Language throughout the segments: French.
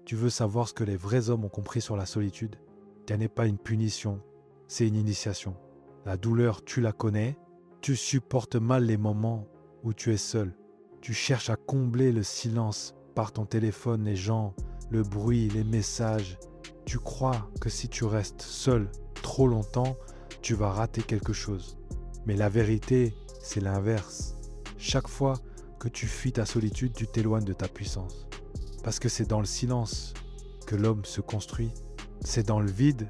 Tu veux savoir ce que les vrais hommes ont compris sur la solitude? Elle n'est pas une punition, c'est une initiation. La douleur, tu la connais. Tu supportes mal les moments où tu es seul. Tu cherches à combler le silence par ton téléphone, les gens, le bruit, les messages. Tu crois que si tu restes seul trop longtemps, tu vas rater quelque chose. Mais la vérité, c'est l'inverse. Chaque fois que tu fuis ta solitude, tu t'éloignes de ta puissance. Parce que c'est dans le silence que l'homme se construit. C'est dans le vide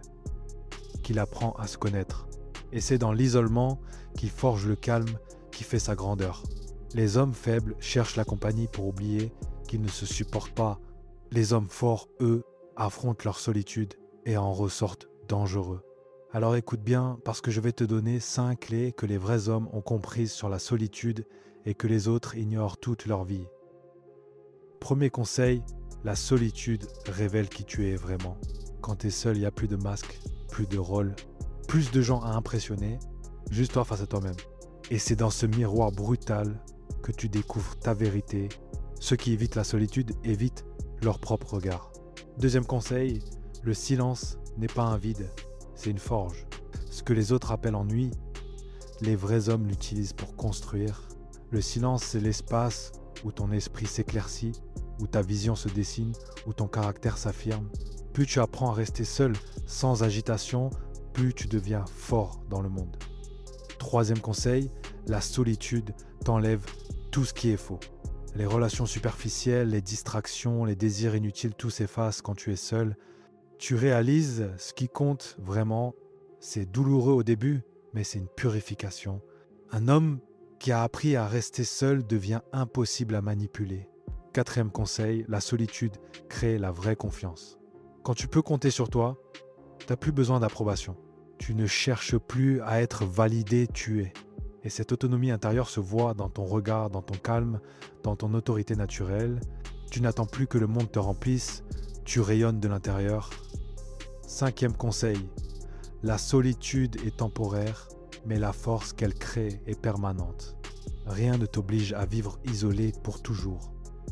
qu'il apprend à se connaître. Et c'est dans l'isolement qu'il forge le calme qui fait sa grandeur. Les hommes faibles cherchent la compagnie pour oublier qu'ils ne se supportent pas. Les hommes forts, eux, affrontent leur solitude et en ressortent dangereux. Alors écoute bien, parce que je vais te donner 5 clés que les vrais hommes ont comprises sur la solitude et que les autres ignorent toute leur vie. Premier conseil, la solitude révèle qui tu es vraiment. Quand tu es seul, il n'y a plus de masque, plus de rôle, plus de gens à impressionner, juste toi face à toi-même. Et c'est dans ce miroir brutal que tu découvres ta vérité. Ceux qui évitent la solitude évitent leur propre regard. Deuxième conseil, le silence n'est pas un vide, c'est une forge. Ce que les autres appellent ennui, les vrais hommes l'utilisent pour construire. Le silence, c'est l'espace où ton esprit s'éclaircit, où ta vision se dessine, où ton caractère s'affirme. Plus tu apprends à rester seul, sans agitation, plus tu deviens fort dans le monde. Troisième conseil, la solitude t'enlève tout ce qui est faux. Les relations superficielles, les distractions, les désirs inutiles, tout s'efface quand tu es seul. Tu réalises ce qui compte vraiment. C'est douloureux au début, mais c'est une purification. Un homme qui a appris à rester seul devient impossible à manipuler. Quatrième conseil, la solitude crée la vraie confiance. Quand tu peux compter sur toi, tu n'as plus besoin d'approbation. Tu ne cherches plus à être validé, tu es. Et cette autonomie intérieure se voit dans ton regard, dans ton calme, dans ton autorité naturelle. Tu n'attends plus que le monde te remplisse, tu rayonnes de l'intérieur. Cinquième conseil, la solitude est temporaire, mais la force qu'elle crée est permanente. Rien ne t'oblige à vivre isolé pour toujours,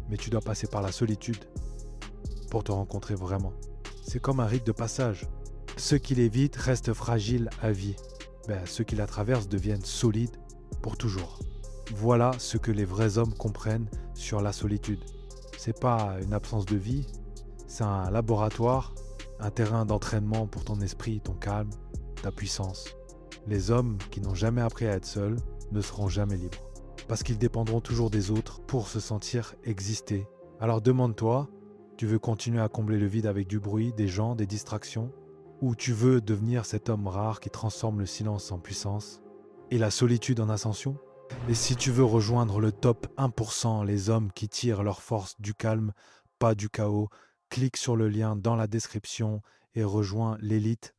mais tu dois passer par la solitude pour te rencontrer vraiment. C'est comme un rite de passage. Ceux qui l'évitent restent fragiles à vie. Ceux qui la traversent deviennent solides pour toujours. Voilà ce que les vrais hommes comprennent sur la solitude. C'est pas une absence de vie, c'est un laboratoire, un terrain d'entraînement pour ton esprit, ton calme, ta puissance. Les hommes qui n'ont jamais appris à être seuls ne seront jamais libres. Parce qu'ils dépendront toujours des autres pour se sentir exister. Alors demande-toi, tu veux continuer à combler le vide avec du bruit, des gens, des distractions? Ou tu veux devenir cet homme rare qui transforme le silence en puissance et la solitude en ascension? Et si tu veux rejoindre le top 1%, les hommes qui tirent leur force du calme, pas du chaos, clique sur le lien dans la description et rejoins l'élite